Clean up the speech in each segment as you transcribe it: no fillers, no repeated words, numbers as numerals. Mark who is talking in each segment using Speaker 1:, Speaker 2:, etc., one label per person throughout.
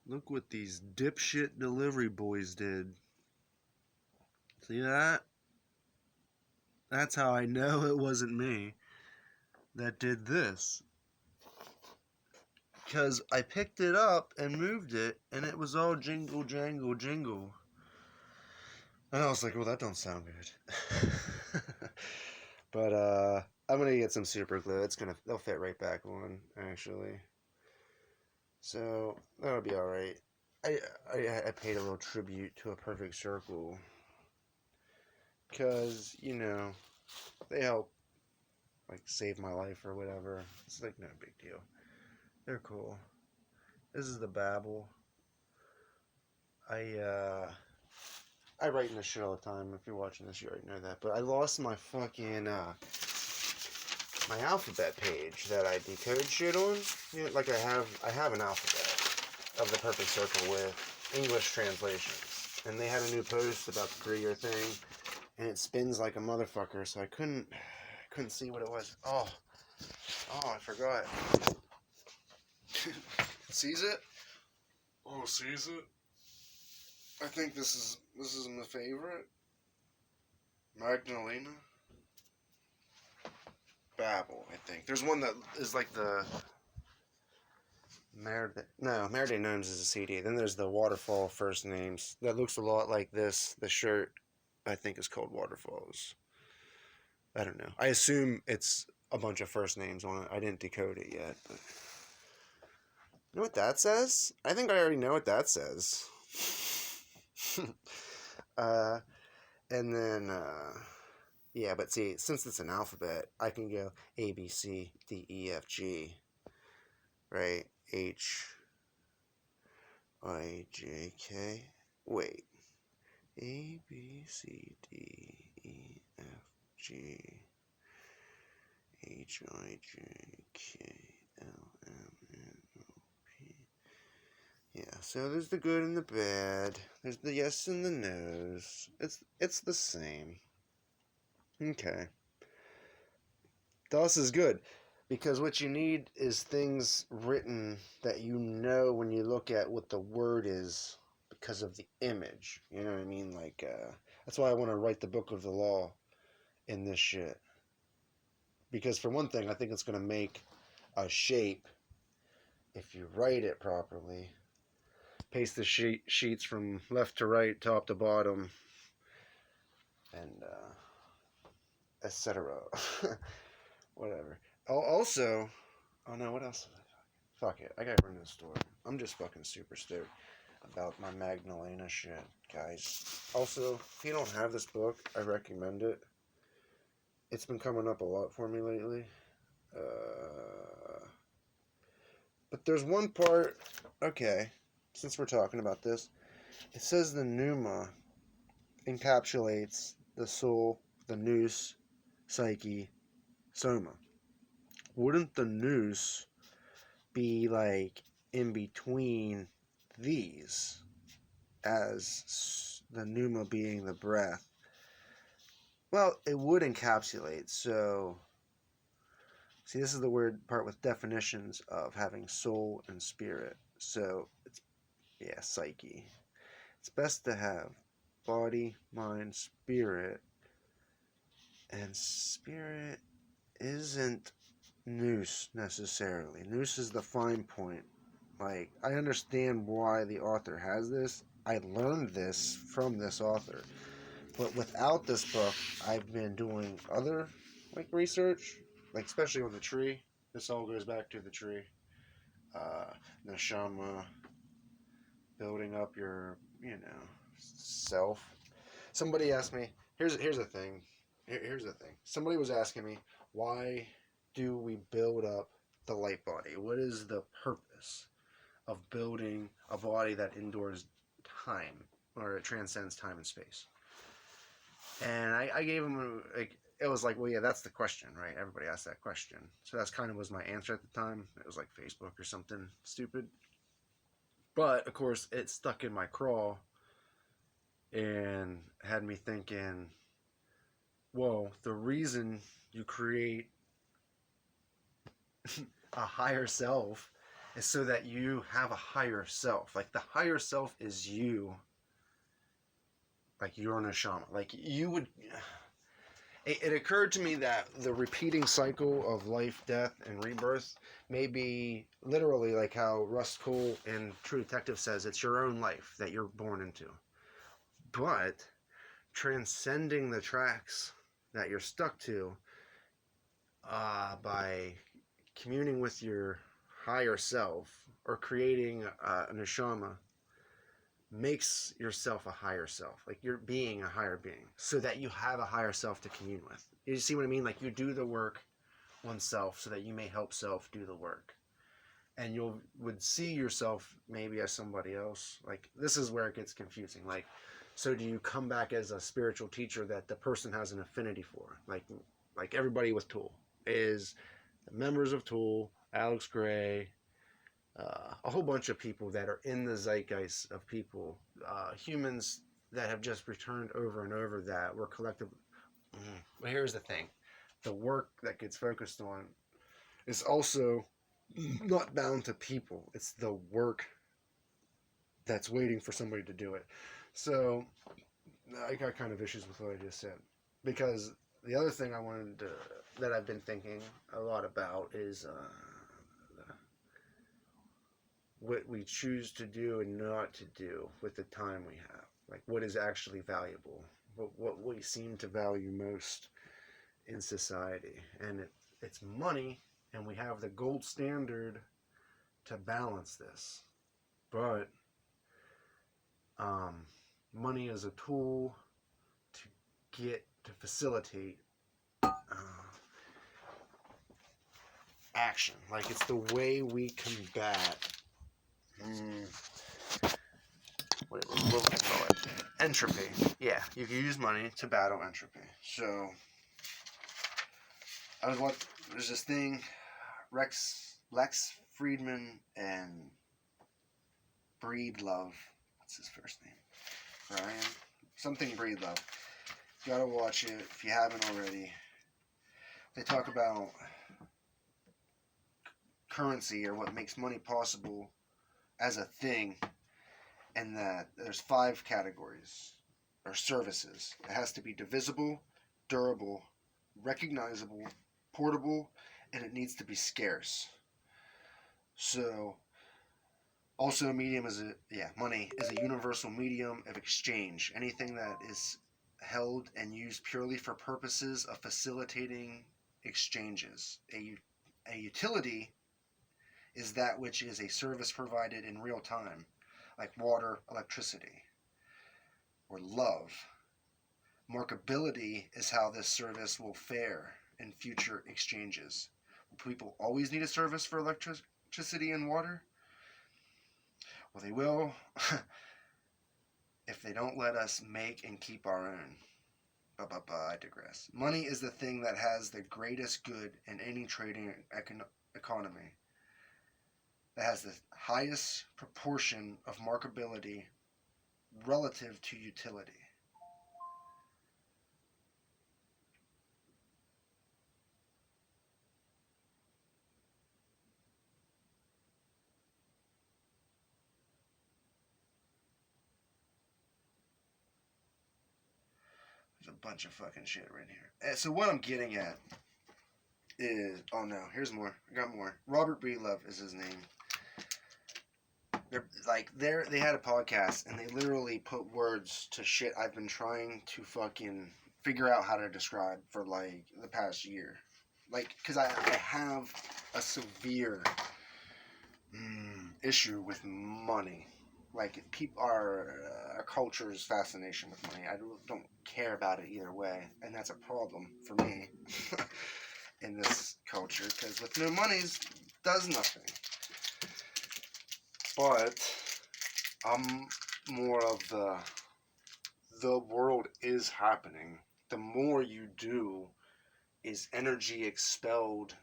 Speaker 1: Look what these dipshit delivery boys did. See that? That's how I know it wasn't me that did this. Because I picked it up and moved it, and it was all jingle, jangle, jingle. And I was like, well, that don't sound good. But I'm gonna get some super glue. They'll fit right back on, actually. So that'll be all right. I paid a little tribute to a perfect circle because they help like save my life or whatever. It's like no big deal. They're cool. This is the Babel. I uh I write in this shit all the time. If you're watching this, you already know that. But I lost my fucking my alphabet page that I decode shit on. Like I have an alphabet of the perfect circle with English translations, and they had a new post about the 3-year thing, and it spins like a motherfucker. So I couldn't see what it was. Oh, I forgot. Sees it? Oh, sees it? I think this is my favorite. Magdalena. Babel, I think. There's one that is like the Merde Gnomes is a CD. Then there's the Waterfall First Names. That looks a lot like this. The shirt, I think, is called Waterfalls. I don't know. I assume it's a bunch of first names on it. I didn't decode it yet. But... You know what that says? I think I already know what that says. uh, and then, yeah, but see, since it's an alphabet, I can go A, B, C, D, E, F, G, right? H, I, J, K. Wait. A, B, C, D, E, F, G, H, I, J, K, L, M, N, O, P. Yeah, so there's the good and the bad. There's the yes and the no's. It's the same. Okay. DOS is good because what you need is things written that you know when you look at what the word is because of the image. You know what I mean? Like, that's why I want to write the book of the law in this shit. Because for one thing, I think it's going to make a shape if you write it properly. Paste the sheets from left to right, top to bottom, and etc. Whatever. Also, oh no, what else? Fuck it, I gotta run to the store. I'm just fucking super stoked about my Magdalena shit, guys. Also, if you don't have this book, I recommend it. It's been coming up a lot for me lately. But there's one part, okay, since we're talking about this, it says the pneuma encapsulates the soul, the nous, psyche, soma. Wouldn't the nous be like in between these as the pneuma being the breath? Well, it would encapsulate, so see, this is the weird part with definitions of having soul and spirit. So it's, yeah, psyche. It's best to have body, mind, spirit, and spirit isn't nous necessarily. Nous is the fine point. Like, I understand why the author has this. I learned this from this author. But without this book, I've been doing other like research, like especially on the tree. This all goes back to the tree. Neshama, building up your, self. Somebody asked me. Here's the thing. Here's the thing. Somebody was asking me, why do we build up the light body? What is the purpose of building a body that endures time or it transcends time and space? And I gave him it was like, well, yeah, that's the question, right? Everybody asked that question, so that's kind of was my answer at the time. It was like Facebook or something stupid, but of course it stuck in my craw and had me thinking, well, the reason you create a higher self is so that you have a higher self. Like the higher self is you. Like you're neshama. Like you would. It occurred to me that the repeating cycle of life, death, and rebirth may be literally like how Russ Cole in True Detective says, it's your own life that you're born into. But transcending the tracks that you're stuck to by communing with your higher self or creating a neshama makes yourself a higher self. Like you're being a higher being so that you have a higher self to commune with. You see what I mean? Like you do the work oneself so that you may help self do the work. And you would see yourself maybe as somebody else. Like this is where it gets confusing. Like, so do you come back as a spiritual teacher that the person has an affinity for? Like everybody with Tool is the members of Tool, Alex Gray, a whole bunch of people that are in the zeitgeist of people, humans that have just returned over and over that were collective. But here's the thing: the work that gets focused on is also not bound to people. It's the work that's waiting for somebody to do it. So I got kind of issues with what I just said because the other thing I wanted to, that I've been thinking a lot about is what we choose to do and not to do with the time we have. Like what is actually valuable, what we seem to value most in society. And it's money, and we have the gold standard to balance this. But money is a tool to facilitate action. Like it's the way we combat what would I call it? Entropy. Yeah, you can use money to battle entropy. So there's this thing, Lex Friedman and Breedlove. What's his first name? Ryan? Something Breedlove. You gotta watch it if you haven't already. They talk about currency or what makes money possible as a thing, and that there's 5 categories or services. It has to be divisible, durable, recognizable, portable, and it needs to be scarce. So also, money is a universal medium of exchange. Anything that is held and used purely for purposes of facilitating exchanges. A utility is that which is a service provided in real time, like water, electricity, or love. Markability is how this service will fare in future exchanges. Will people always need a service for electricity and water? Well, they will if they don't let us make and keep our own. I digress. Money is the thing that has the greatest good in any trading economy. That has the highest proportion of markability relative to utility. There's a bunch of fucking shit right here. So what I'm getting at is, oh no, here's more. I got more. Robert Breedlove is his name. They had a podcast and they literally put words to shit I've been trying to fucking figure out how to describe for like the past year. Like, because I have a severe issue with money. Like, our culture's fascination with money. I don't care about it either way, and that's a problem for me in this culture, because with no money, does nothing. But I'm more of the world is happening. The more you do is energy expelled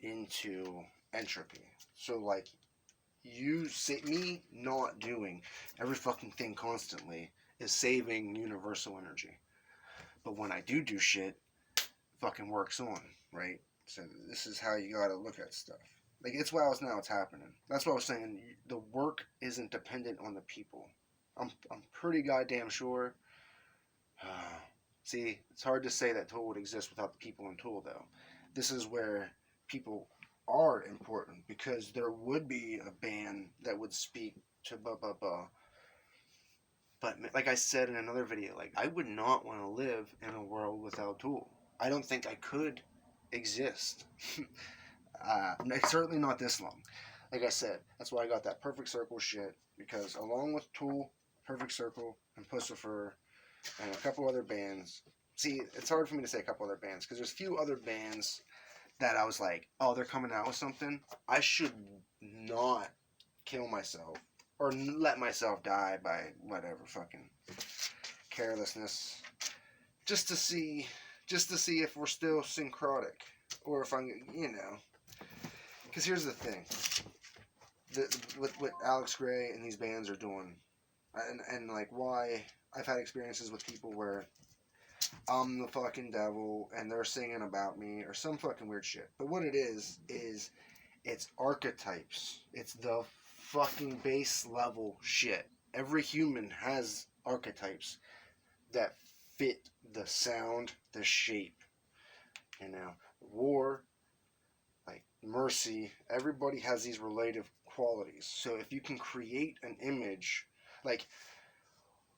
Speaker 1: into entropy. So like me not doing every fucking thing constantly is saving universal energy. But when I do shit, fucking works on, right? So this is how you gotta look at stuff. Like, it's wild now it's happening. That's what I was saying. The work isn't dependent on the people. I'm pretty goddamn sure. See, it's hard to say that Tool would exist without the people in Tool, though. This is where people are important because there would be a band that would speak to blah blah blah. But like I said in another video, like I would not want to live in a world without Tool. I don't think I could exist. Certainly not this long. Like I said, that's why I got that Perfect Circle shit, because along with Tool, Perfect Circle, and Pussifer, and a couple other bands. See, it's hard for me to say a couple other bands because there's a few other bands that I was like, oh, they're coming out with something. I should not kill myself or let myself die by whatever fucking carelessness, just to see if we're still syncrotic, or if I'm, because here's the thing, what Alex Gray and these bands are doing, and like why I've had experiences with people where I'm the fucking devil and they're singing about me or some fucking weird shit. But what it is it's archetypes. It's the fucking base level shit. Every human has archetypes that fit the sound, the shape. War, like mercy, everybody has these relative qualities. So if you can create an image, like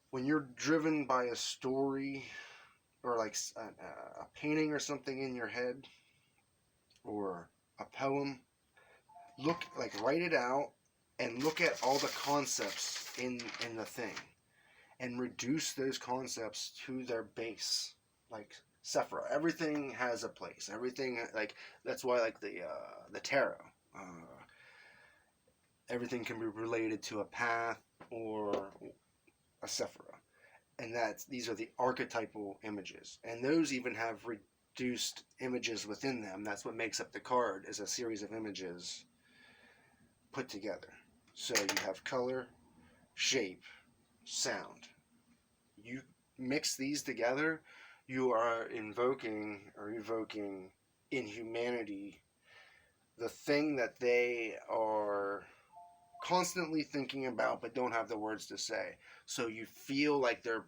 Speaker 1: when you're driven by a story or like a painting or something in your head or a poem, write it out and look at all the concepts in the thing and reduce those concepts to their base. Like Sephira, everything has a place. Everything, like, that's why, like, the tarot, everything can be related to a path or a Sephira. And these are the archetypal images, and those even have reduced images within them. That's what makes up the card, is a series of images put together. So you have color, shape, sound. You mix these together, you are invoking or evoking in humanity the thing that they are constantly thinking about but don't have the words to say. So you feel like they're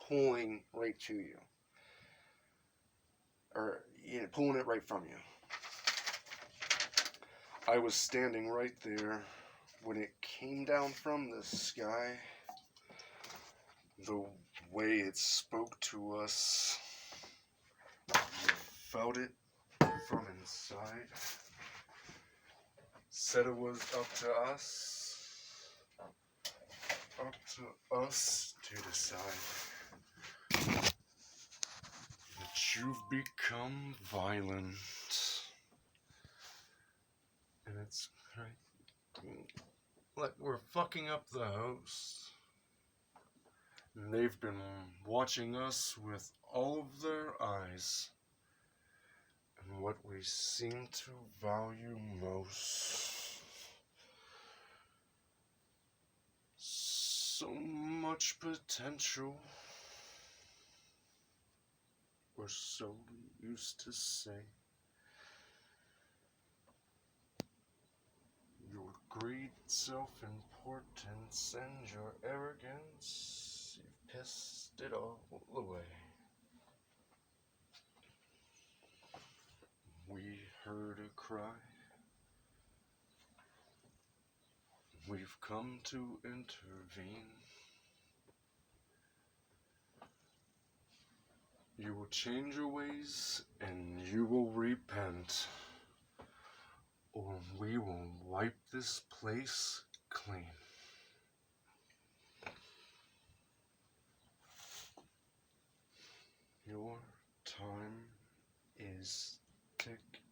Speaker 1: pulling right to you, or pulling it right from you. I was standing right there when it came down from the sky. The way it spoke to us, you felt it from inside. Said it was up to us to decide that you've become violent. And it's like we're fucking up the host. And they've been watching us with all of their eyes. And what we seem to value most. So much potential. We're so used to say. Your greed, self-importance, and your arrogance, you've pissed it all away. We heard a cry. We've come to intervene. You will change your ways and you will repent, or we will wipe this place clean. Your time is ticking.